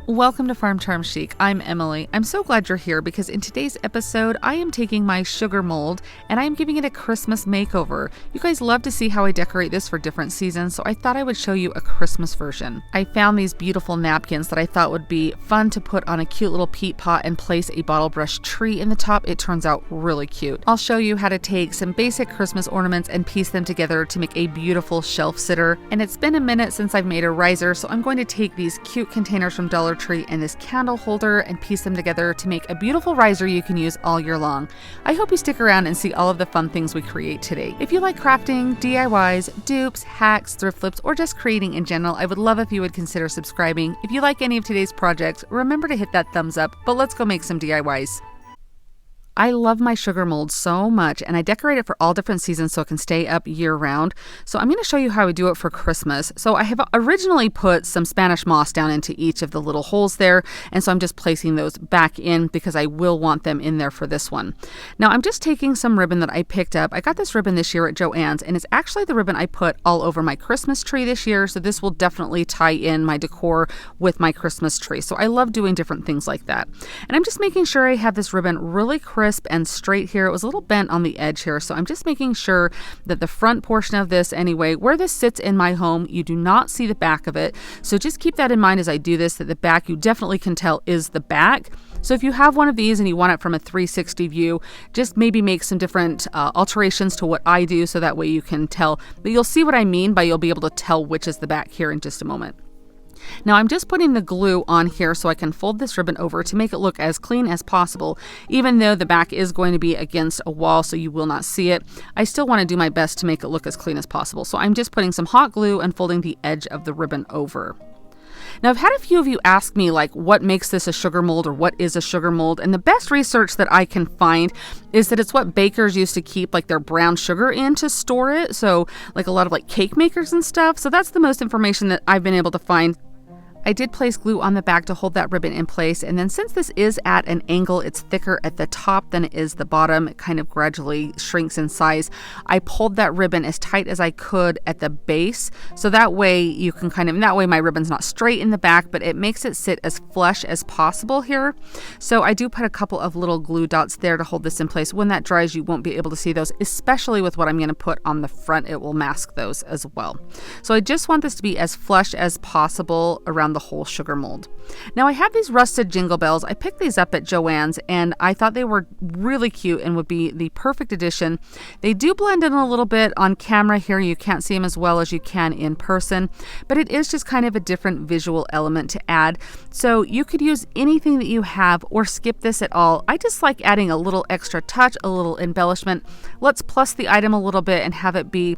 Welcome to Farm Charm Chic. I'm Emily. I'm so glad you're here because in today's episode, I am taking my sugar mold and I am giving it a Christmas makeover. You guys love to see how I decorate this for different seasons, so I thought I would show you a Christmas version. I found these beautiful napkins that I thought would be fun to put on a cute little peat pot and place a bottle brush tree in the top. It turns out really cute. I'll show you how to take some basic Christmas ornaments and piece them together to make a beautiful shelf sitter. And it's been a minute since I've made a riser, so I'm going to take these cute containers from Dollar Tree and this candle holder and piece them together to make a beautiful riser you can use all year long. I hope you stick around and see all of the fun things we create today. If you like crafting, DIYs, dupes, hacks, thrift flips, or just creating in general, I would love if you would consider subscribing. If you like any of today's projects, remember to hit that thumbs up, but let's go make some DIYs. I love my sugar mold so much, and I decorate it for all different seasons so it can stay up year round. So I'm going to show you how I do it for Christmas. So I have originally put some Spanish moss down into each of the little holes there, and so I'm just placing those back in because I will want them in there for this one. Now I'm just taking some ribbon that I picked up. I got this ribbon this year at JoAnns, and it's actually the ribbon I put all over my Christmas tree this year, so this will definitely tie in my decor with my Christmas tree. So I love doing different things like that. And I'm just making sure I have this ribbon really crisp and straight here. It was a little bent on the edge here, so I'm just making sure that the front portion of this anyway, where this sits in my home, you do not see the back of it. So just keep that in mind as I do this, that the back you definitely can tell is the back. So if you have one of these and you want it from a 360 view, just maybe make some different alterations to what I do so that way you can tell. But you'll see what I mean by you'll be able to tell which is the back here in just a moment. Now I'm just putting the glue on here so I can fold this ribbon over to make it look as clean as possible. Even though the back is going to be against a wall so you will not see it, I still want to do my best to make it look as clean as possible. So I'm just putting some hot glue and folding the edge of the ribbon over. Now, I've had a few of you ask me, like, what makes this a sugar mold or what is a sugar mold? And the best research that I can find is that it's what bakers used to keep, like, their brown sugar in to store it. So, like, a lot of, like, cake makers and stuff. So that's the most information that I've been able to find. I did place glue on the back to hold that ribbon in place, and then since this is at an angle, it's thicker at the top than it is the bottom. It kind of gradually shrinks in size. I pulled that ribbon as tight as I could at the base, so that way you can that way my ribbon's not straight in the back, but it makes it sit as flush as possible here. So I do put a couple of little glue dots there to hold this in place. When that dries, you won't be able to see those, especially with what I'm going to put on the front. It will mask those as well. So I just want this to be as flush as possible around the whole sugar mold. Now I have these rusted jingle bells. I picked these up at JoAnns and I thought they were really cute and would be the perfect addition. They do blend in a little bit on camera here. You can't see them as well as you can in person, but it is just kind of a different visual element to add. So you could use anything that you have or skip this at all. I just like adding a little extra touch, a little embellishment. Let's plus the item a little bit and have it be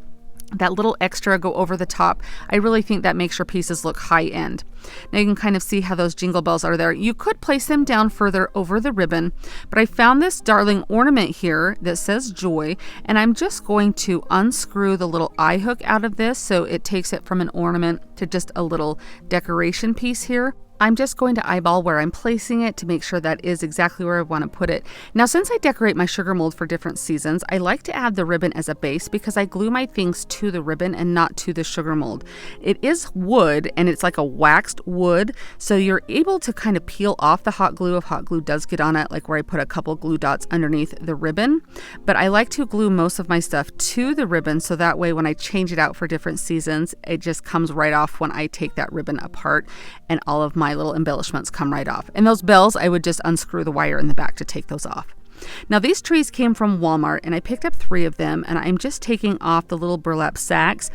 that little extra go over the top. I really think that makes your pieces look high end. Now you can kind of see how those jingle bells are there. You could place them down further over the ribbon, but I found this darling ornament here that says joy, and I'm just going to unscrew the little eye hook out of this so it takes it from an ornament to just a little decoration piece here. I'm just going to eyeball where I'm placing it to make sure that is exactly where I want to put it. Now, since I decorate my sugar mold for different seasons, I like to add the ribbon as a base because I glue my things to the ribbon and not to the sugar mold. It is wood and it's like a waxed wood, so you're able to kind of peel off the hot glue if hot glue does get on it, like where I put a couple glue dots underneath the ribbon. But I like to glue most of my stuff to the ribbon so that way when I change it out for different seasons, it just comes right off when I take that ribbon apart and all of my little embellishments come right off. And those bells, I would just unscrew the wire in the back to take those off. Now these trees came from Walmart and I picked up 3 of them and I'm just taking off the little burlap sacks.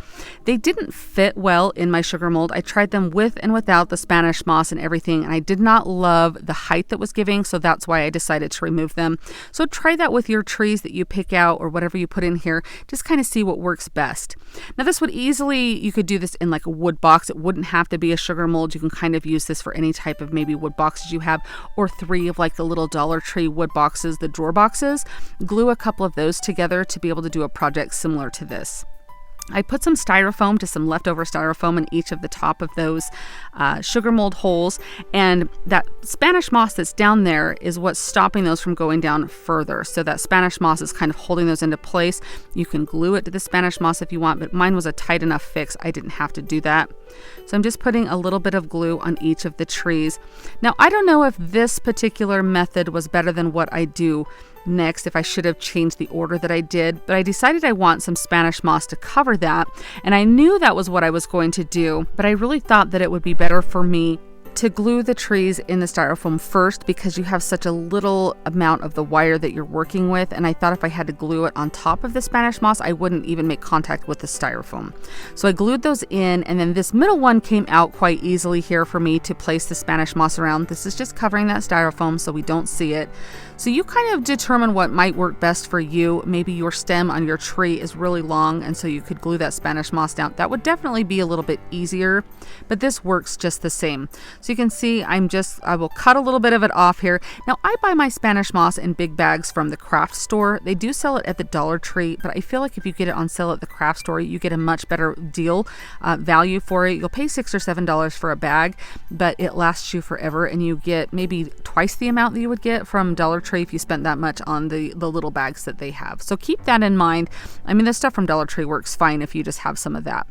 They didn't fit well in my sugar mold. I tried them with and without the Spanish moss and everything, and I did not love the height that was giving, so that's why I decided to remove them. So try that with your trees that you pick out or whatever you put in here. Just kind of see what works best. Now this would easily, you could do this in like a wood box. It wouldn't have to be a sugar mold. You can kind of use this for any type of maybe wood boxes you have, or 3 of like the little Dollar Tree wood boxes, the drawer boxes. Glue a couple of those together to be able to do a project similar to this. I put some styrofoam, just some leftover styrofoam in each of the top of those sugar mold holes. And that Spanish moss that's down there is what's stopping those from going down further. So that Spanish moss is kind of holding those into place. You can glue it to the Spanish moss if you want, but mine was a tight enough fix. I didn't have to do that. So I'm just putting a little bit of glue on each of the trees. Now, I don't know if this particular method was better than what I do next, if I should have changed the order that I did, but I decided I want some Spanish moss to cover that, and I knew that was what I was going to do, but I really thought that it would be better for me to glue the trees in the styrofoam first because you have such a little amount of the wire that you're working with, and I thought if I had to glue it on top of the Spanish moss, I wouldn't even make contact with the styrofoam. So I glued those in, and then this middle one came out quite easily here for me to place the Spanish moss around. This is just covering that styrofoam so we don't see it. So you kind of determine what might work best for you. Maybe your stem on your tree is really long, and so you could glue that Spanish moss down. That would definitely be a little bit easier, but this works just the same. So you can see I will cut a little bit of it off here. Now I buy my Spanish moss in big bags from the craft store. They do sell it at the Dollar Tree, but I feel like if you get it on sale at the craft store, you get a much better deal, value for it. You'll pay $6 or $7 for a bag, but it lasts you forever, and you get maybe twice the amount that you would get from Dollar Tree if you spent that much on the little bags that they have. So keep that in mind. I mean, the stuff from Dollar Tree works fine if you just have some of that.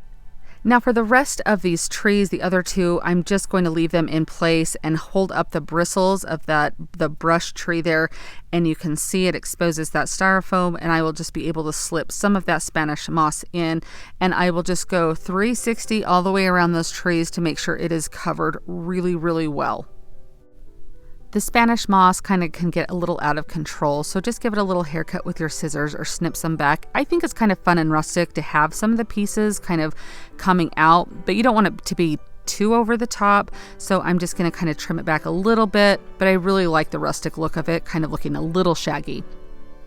Now for the rest of these trees, the other two, I'm just going to leave them in place and hold up the bristles of the brush tree there, and you can see it exposes that styrofoam, and I will just be able to slip some of that Spanish moss in, and I will just go 360 all the way around those trees to make sure it is covered really, really well. The Spanish moss kind of can get a little out of control, so just give it a little haircut with your scissors or snip some back. I think it's kind of fun and rustic to have some of the pieces kind of coming out, but you don't want it to be too over the top, so I'm just going to kind of trim it back a little bit, but I really like the rustic look of it, kind of looking a little shaggy.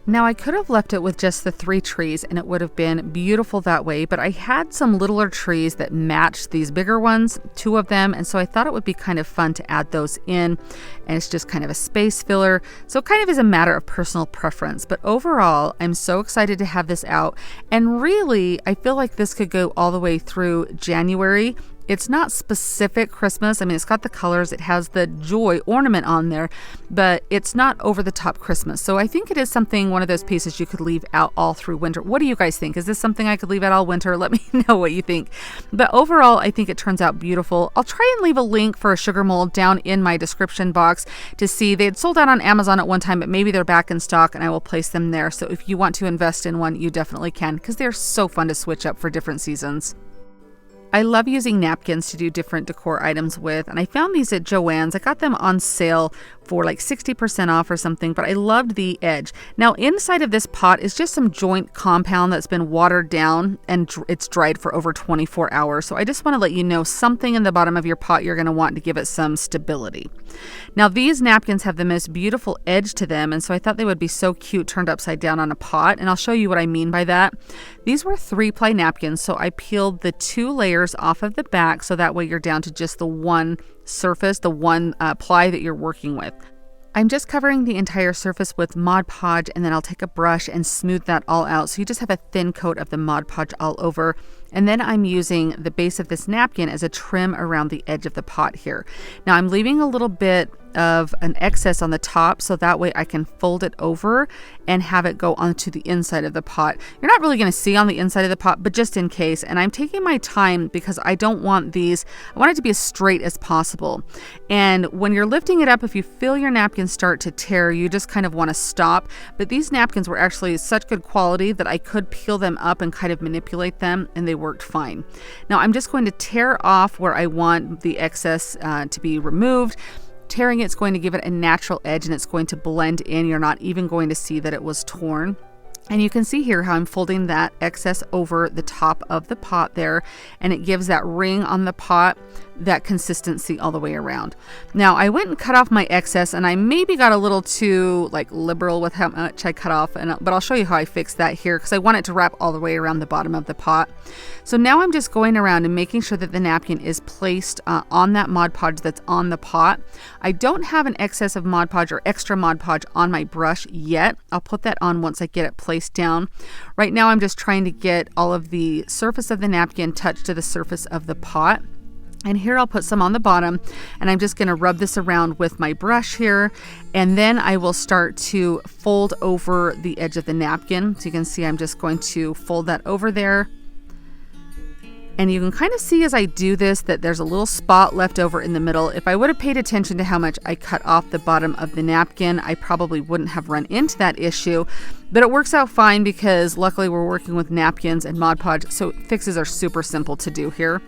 Now I could have left it with just the 3 trees and it would have been beautiful that way, but I had some littler trees that matched these bigger ones, 2 of them, and so I thought it would be kind of fun to add those in, and it's just kind of a space filler. So it kind of is a matter of personal preference, but overall I'm so excited to have this out, and really I feel like this could go all the way through January. It's not specific Christmas. I mean, it's got the colors. It has the joy ornament on there, but it's not over the top Christmas. So I think it is something, one of those pieces you could leave out all through winter. What do you guys think? Is this something I could leave out all winter? Let me know what you think. But overall, I think it turns out beautiful. I'll try and leave a link for a sugar mold down in my description box to see. They had sold out on Amazon at one time, but maybe they're back in stock and I will place them there. So if you want to invest in one, you definitely can, because they're so fun to switch up for different seasons. I love using napkins to do different decor items with, and I found these at JoAnns. I got them on sale for like 60% off or something, but I loved the edge. Now inside of this pot is just some joint compound that's been watered down, and it's dried for over 24 hours. So I just want to let you know something in the bottom of your pot you're going to want to give it some stability. Now these napkins have the most beautiful edge to them, and so I thought they would be so cute turned upside down on a pot, and I'll show you what I mean by that. These were 3-ply napkins, so I peeled the 2 layers off of the back, so that way you're down to just the one surface, the one ply that you're working with. I'm just covering the entire surface with Mod Podge, and then I'll take a brush and smooth that all out, so you just have a thin coat of the Mod Podge all over. And then I'm using the base of this napkin as a trim around the edge of the pot here. Now I'm leaving a little bit of an excess on the top, so that way I can fold it over and have it go onto the inside of the pot. You're not really going to see on the inside of the pot, but just in case. And I'm taking my time because I don't want these, I want it to be as straight as possible. And when you're lifting it up, if you feel your napkin start to tear, you just kind of want to stop. But these napkins were actually such good quality that I could peel them up and kind of manipulate them, and they worked fine. Now I'm just going to tear off where I want the excess to be removed. Tearing it's going to give it a natural edge, and it's going to blend in. You're not even going to see that it was torn. And you can see here how I'm folding that excess over the top of the pot there, and it gives that ring on the pot. that consistency all the way around. Now I went and cut off my excess, and I maybe got a little too like liberal with how much I cut off, but I'll show you how I fixed that here because I want it to wrap all the way around the bottom of the pot. So now I'm just going around and making sure that the napkin is placed on that Mod Podge that's on the pot. I don't have an excess of Mod Podge or extra Mod Podge on my brush yet. I'll put that on once I get it placed down. Right now I'm just trying to get all of the surface of the napkin touched to the surface of the pot. And here I'll put some on the bottom, and I'm just going to rub this around with my brush here, and then I will start to fold over the edge of the napkin. So you can see I'm just going to fold that over there. And you can kind of see as I do this that there's a little spot left over in the middle. If I would have paid attention to how much I cut off the bottom of the napkin, I probably wouldn't have run into that issue. But it works out fine because luckily we're working with napkins and Mod Podge, so fixes are super simple to do here.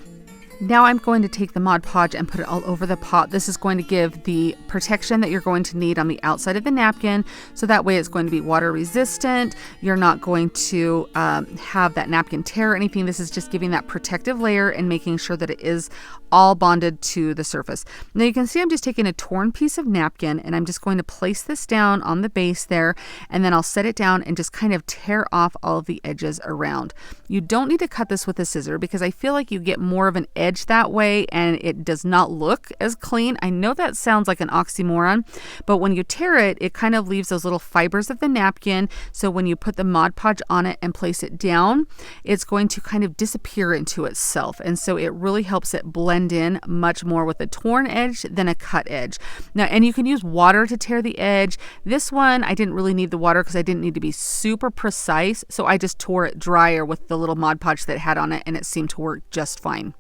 Now I'm going to take the Mod Podge and put it all over the pot. This is going to give the protection that you're going to need on the outside of the napkin. So that way it's going to be water resistant. You're not going to have that napkin tear or anything. This is just giving that protective layer and making sure that it is all bonded to the surface. Now you can see I'm just taking a torn piece of napkin and I'm just going to place this down on the base there, and then I'll set it down and just kind of tear off all of the edges around. You don't need to cut this with a scissor because I feel like you get more of an edge that way and it does not look as clean. I know that sounds like an oxymoron, but when you tear it, it kind of leaves those little fibers of the napkin. So when you put the Mod Podge on it and place it down, it's going to kind of disappear into itself. And so it really helps it blend in much more with a torn edge than a cut edge. Now, and you can use water to tear the edge. This one, I didn't really need the water because I didn't need to be super precise. So I just tore it drier with the little Mod Podge that it had on it, and it seemed to work just fine.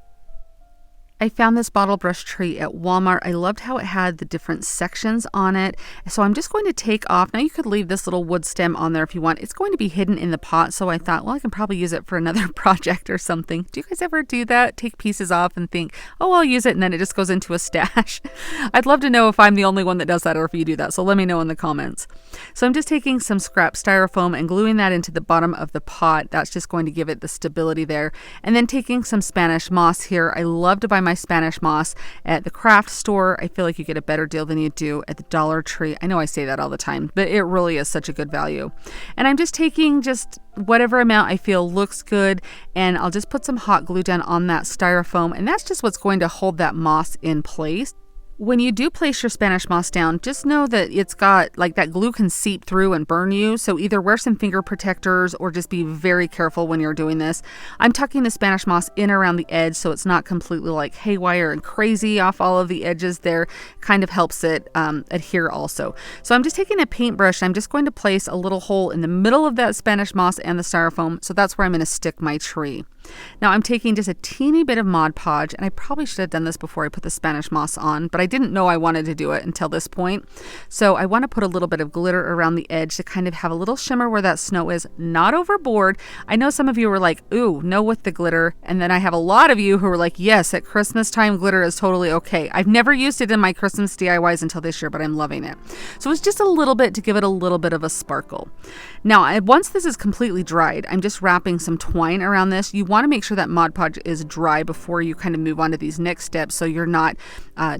I found this bottle brush tree at Walmart. I loved how it had the different sections on it. So I'm just going to take off. Now you could leave this little wood stem on there if you want. It's going to be hidden in the pot. So I thought, well, I can probably use it for another project or something. Do you guys ever do that? Take pieces off and think, oh, I'll use it. And then it just goes into a stash. I'd love to know if I'm the only one that does that or if you do that. So let me know in the comments. So I'm just taking some scrap styrofoam and gluing that into the bottom of the pot. That's just going to give it the stability there. And then taking some Spanish moss here. I love to buy my Spanish moss at the craft store. I feel like you get a better deal than you do at the Dollar Tree. I know I say that all the time, but it really is such a good value. And I'm just taking just whatever amount I feel looks good, and I'll just put some hot glue down on that styrofoam, and that's just what's going to hold that moss in place. When you do place your Spanish moss down, just know that it's got like that glue can seep through and burn you. So either wear some finger protectors or just be very careful when you're doing this. I'm tucking the Spanish moss in around the edge so it's not completely like haywire and crazy off all of the edges there. Kind of helps it adhere also. So I'm just taking a paintbrush. I'm just going to place a little hole in the middle of that Spanish moss and the styrofoam. So that's where I'm going to stick my tree. Now I'm taking just a teeny bit of Mod Podge, and I probably should have done this before I put the Spanish moss on, but I didn't know I wanted to do it until this point. So I want to put a little bit of glitter around the edge to kind of have a little shimmer where that snow is, not overboard. I know some of you were like, ooh, no with the glitter. And then I have a lot of you who were like, yes, at Christmas time, glitter is totally okay. I've never used it in my Christmas DIYs until this year, but I'm loving it. So it's just a little bit to give it a little bit of a sparkle. Now, once this is completely dried, I'm just wrapping some twine around this. You want to make sure that Mod Podge is dry before you kind of move on to these next steps so you're not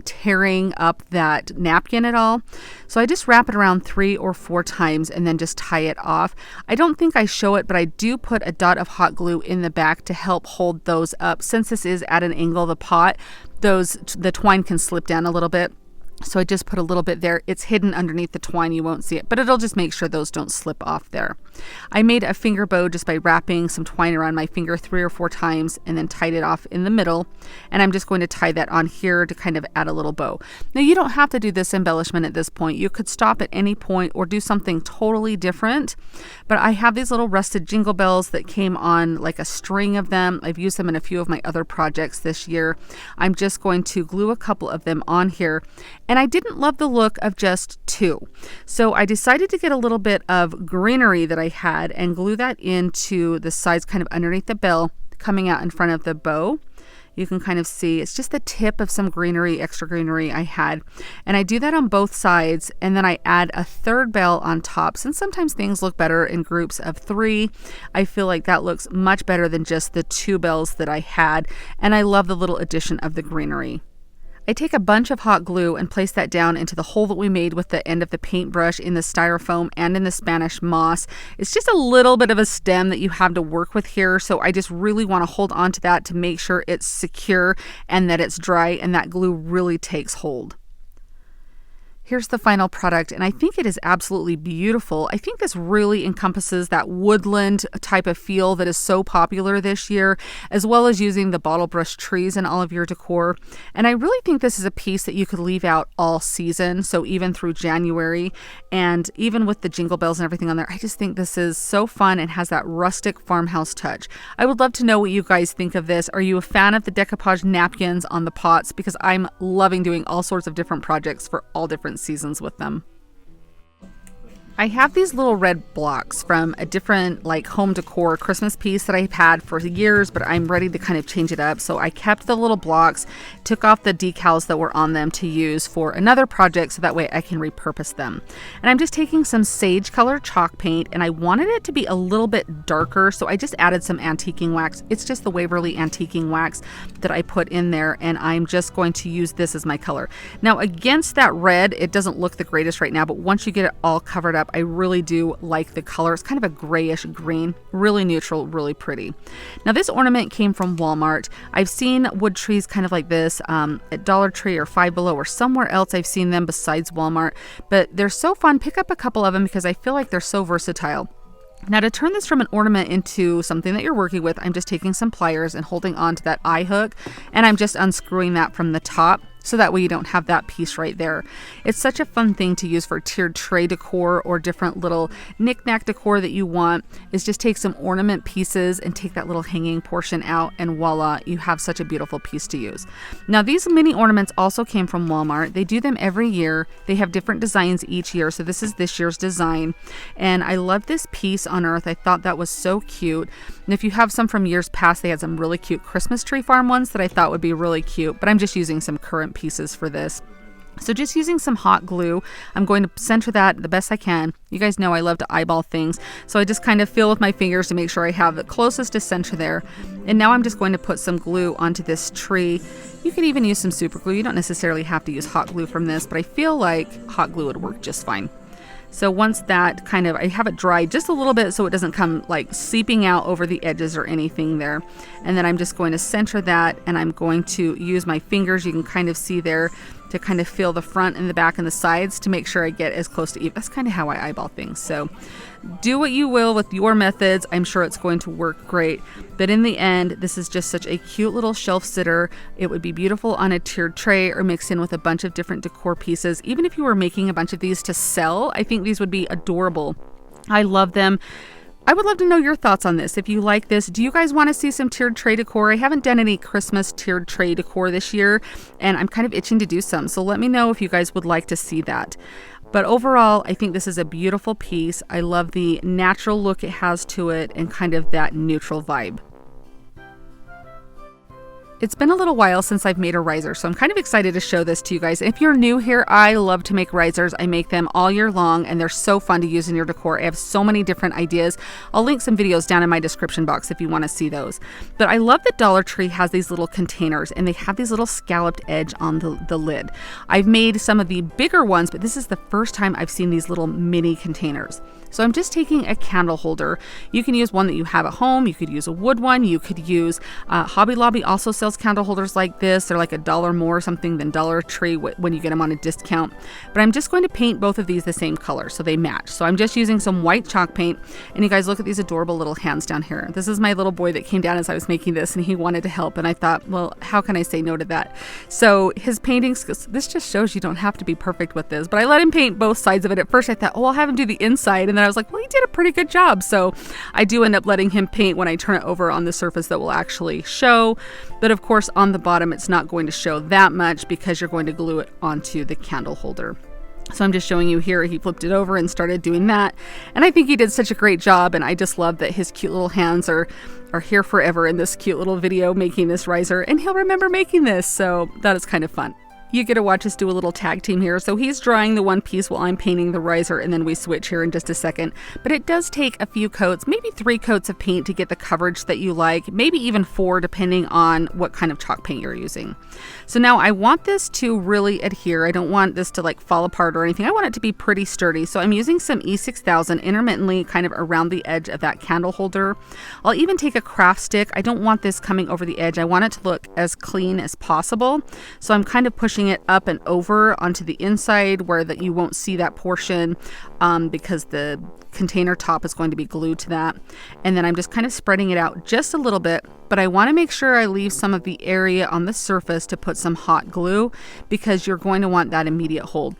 tearing up that napkin at all. So I just wrap it around 3 or 4 times and then just tie it off. I don't think I show it, but I do put a dot of hot glue in the back to help hold those up. Since this is at an angle of the pot, the twine can slip down a little bit. So I just put a little bit there. It's hidden underneath the twine. You won't see it, but it'll just make sure those don't slip off there. I made a finger bow just by wrapping some twine around my finger 3 or 4 times and then tied it off in the middle. And I'm just going to tie that on here to kind of add a little bow. Now you don't have to do this embellishment at this point. You could stop at any point or do something totally different. But I have these little rusted jingle bells that came on like a string of them. I've used them in a few of my other projects this year. I'm just going to glue a couple of them on here. And I didn't love the look of just 2. So I decided to get a little bit of greenery that I had and glue that into the sides kind of underneath the bell, coming out in front of the bow. You can kind of see it's just the tip of some greenery, extra greenery I had. And I do that on both sides, and then I add a third bell on top. Since sometimes things look better in groups of 3, I feel like that looks much better than just the 2 bells that I had. And I love the little addition of the greenery. I take a bunch of hot glue and place that down into the hole that we made with the end of the paintbrush in the styrofoam and in the Spanish moss. It's just a little bit of a stem that you have to work with here, so I just really want to hold on to that to make sure it's secure and that it's dry and that glue really takes hold. Here's the final product, and I think it is absolutely beautiful. I think this really encompasses that woodland type of feel that is so popular this year, as well as using the bottle brush trees in all of your decor. And I really think this is a piece that you could leave out all season, so even through January, and even with the jingle bells and everything on there, I just think this is so fun and has that rustic farmhouse touch. I would love to know what you guys think of this. Are you a fan of the decoupage napkins on the pots? Because I'm loving doing all sorts of different projects for all different seasons with them. I have these little red blocks from a different like home decor Christmas piece that I've had for years, but I'm ready to kind of change it up. So I kept the little blocks, took off the decals that were on them to use for another project so that way I can repurpose them. And I'm just taking some sage color chalk paint, and I wanted it to be a little bit darker, so I just added some antiquing wax. It's just the Waverly antiquing wax that I put in there, and I'm just going to use this as my color. Now against that red, it doesn't look the greatest right now, but once you get it all covered up, I really do like the color. It's kind of a grayish green, really neutral, really pretty. Now this ornament came from Walmart. I've seen wood trees kind of like this at Dollar Tree or Five Below or somewhere else. I've seen them besides Walmart, but they're so fun. Pick up a couple of them because I feel like they're so versatile. Now to turn this from an ornament into something that you're working with, I'm just taking some pliers and holding on to that eye hook, and I'm just unscrewing that from the top, so that way you don't have that piece right there. It's such a fun thing to use for tiered tray decor or different little knick-knack decor that you want, is just take some ornament pieces and take that little hanging portion out, and voila, you have such a beautiful piece to use. Now these mini ornaments also came from Walmart. They do them every year. They have different designs each year, so this is this year's design. And I love this piece on earth. I thought that was so cute. And if you have some from years past, they had some really cute Christmas tree farm ones that I thought would be really cute, but I'm just using some current pieces for this. So just using some hot glue, I'm going to center that the best I can. You guys know I love to eyeball things, so I just kind of feel with my fingers to make sure I have the closest to center there. And now I'm just going to put some glue onto this tree. You could even use some super glue. You don't necessarily have to use hot glue from this, but I feel like hot glue would work just fine. So once that kind of, I have it dried just a little bit so it doesn't come like seeping out over the edges or anything there. And then I'm just going to center that, and I'm going to use my fingers, you can kind of see there, to kind of feel the front and the back and the sides to make sure I get as close to even. That's kind of how I eyeball things. So do what you will with your methods. I'm sure it's going to work great. But in the end, this is just such a cute little shelf sitter. It would be beautiful on a tiered tray or mixed in with a bunch of different decor pieces. Even if you were making a bunch of these to sell, I think these would be adorable. I love them. I would love to know your thoughts on this. If you like this, do you guys want to see some tiered tray decor? I haven't done any Christmas tiered tray decor this year, and I'm kind of itching to do some. So let me know if you guys would like to see that. But overall, I think this is a beautiful piece. I love the natural look it has to it and kind of that neutral vibe. It's been a little while since I've made a riser, so I'm kind of excited to show this to you guys. If you're new here, I love to make risers. I make them all year long, and they're so fun to use in your decor. I have so many different ideas. I'll link some videos down in my description box if you want to see those. But I love that Dollar Tree has these little containers, and they have these little scalloped edge on the lid. I've made some of the bigger ones, but this is the first time I've seen these little mini containers. So I'm just taking a candle holder. You can use one that you have at home. You could use a wood one. You could use, Hobby Lobby also sells candle holders like this. They're like $1 more or something than Dollar Tree when you get them on a discount. But I'm just going to paint both of these the same color so they match. So I'm just using some white chalk paint. And you guys look at these adorable little hands down here. This is my little boy that came down as I was making this, and he wanted to help. And I thought, well, how can I say no to that? So his paintings, this just shows you don't have to be perfect with this. But I let him paint both sides of it. At first I thought, oh, I'll have him do the inside. And then I was like, well, he did a pretty good job. So I do end up letting him paint when I turn it over on the surface that will actually show. But of course, on the bottom, it's not going to show that much because you're going to glue it onto the candle holder. So I'm just showing you here, he flipped it over and started doing that. And I think he did such a great job, and I just love that his cute little hands are here forever in this cute little video making this riser, and he'll remember making this, so that is kind of fun. You get to watch us do a little tag team here. So he's drawing the one piece while I'm painting the riser, and then we switch here in just a second. But it does take a few coats, maybe 3 coats of paint to get the coverage that you like, maybe even 4 depending on what kind of chalk paint you're using. So now I want this to really adhere. I don't want this to like fall apart or anything. I want it to be pretty sturdy. So I'm using some E6000 intermittently kind of around the edge of that candle holder. I'll even take a craft stick. I don't want this coming over the edge. I want it to look as clean as possible. So I'm kind of pushing it up and over onto the inside where that you won't see that portion because the container top is going to be glued to that. And then I'm just kind of spreading it out just a little bit, but I want to make sure I leave some of the area on the surface to put some hot glue because you're going to want that immediate hold.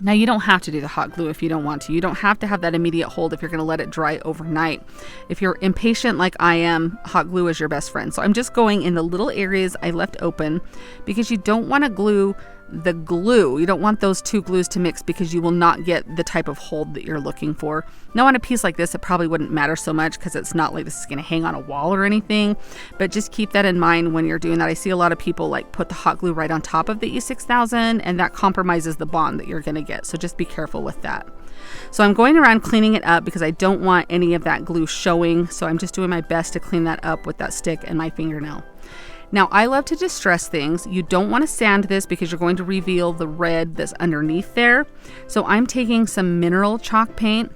Now, you don't have to do the hot glue if you don't want to. You don't have to have that immediate hold if you're going to let it dry overnight. If you're impatient like I am, hot glue is your best friend. So I'm just going in the little areas I left open because you don't want to glue the glue. You don't want those 2 glues to mix because you will not get the type of hold that you're looking for. Now on a piece like this, it probably wouldn't matter so much because it's not like this is going to hang on a wall or anything, but just keep that in mind when you're doing that. I see a lot of people like put the hot glue right on top of the E6000 and that compromises the bond that you're going to get. So just be careful with that. So I'm going around cleaning it up because I don't want any of that glue showing. So I'm just doing my best to clean that up with that stick and my fingernail. Now, I love to distress things. You don't want to sand this because you're going to reveal the red that's underneath there. So I'm taking some mineral chalk paint,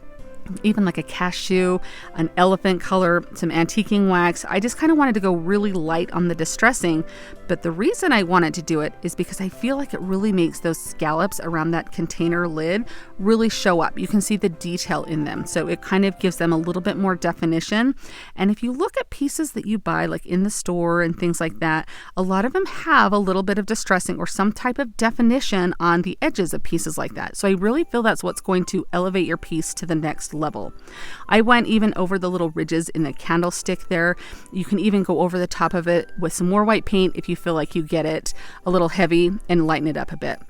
even like a cashew, an elephant color, some antiquing wax. I just kind of wanted to go really light on the distressing. But the reason I wanted to do it is because I feel like it really makes those scallops around that container lid really show up. You can see the detail in them. So it kind of gives them a little bit more definition. And if you look at pieces that you buy like in the store and things like that, a lot of them have a little bit of distressing or some type of definition on the edges of pieces like that. So I really feel that's what's going to elevate your piece to the next level. I went even over the little ridges in the candlestick there. You can even go over the top of it with some more white paint if you feel like you get it a little heavy and lighten it up a bit.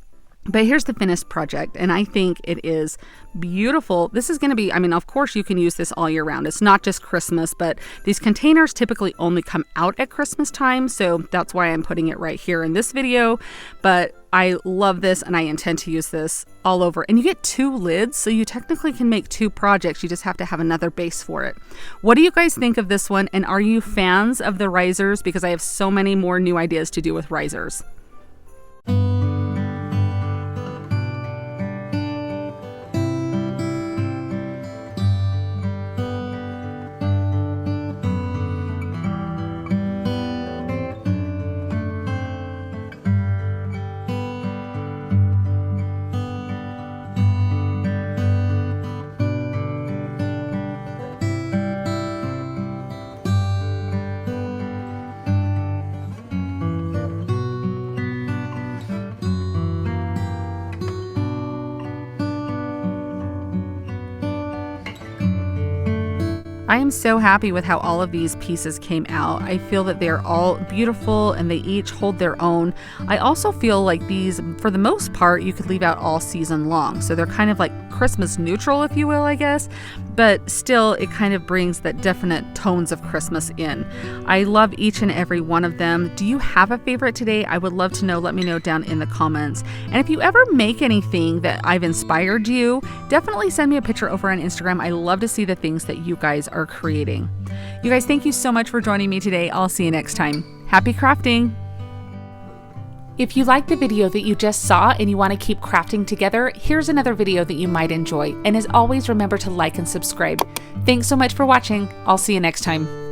But here's the finished project, and I think it is beautiful. This is going to be, I mean, of course you can use this all year round. It's not just Christmas, but these containers typically only come out at Christmas time, so that's why I'm putting it right here in this video. But I love this, and I intend to use this all over. And you get 2 lids, so you technically can make 2 projects. You just have to have another base for it. What do you guys think of this one, and are you fans of the risers? Because I have so many more new ideas to do with risers. I am so happy with how all of these pieces came out. I feel that they're all beautiful and they each hold their own. I also feel like these, for the most part, you could leave out all season long. So they're kind of like Christmas neutral, if you will, I guess. But still, it kind of brings that definite tones of Christmas in. I love each and every one of them. Do you have a favorite today? I would love to know. Let me know down in the comments. And if you ever make anything that I've inspired you, definitely send me a picture over on Instagram. I love to see the things that you guys are creating. You guys, thank you so much for joining me today. I'll see you next time. Happy crafting! If you liked the video that you just saw and you want to keep crafting together, here's another video that you might enjoy. And as always, remember to like and subscribe. Thanks so much for watching. I'll see you next time.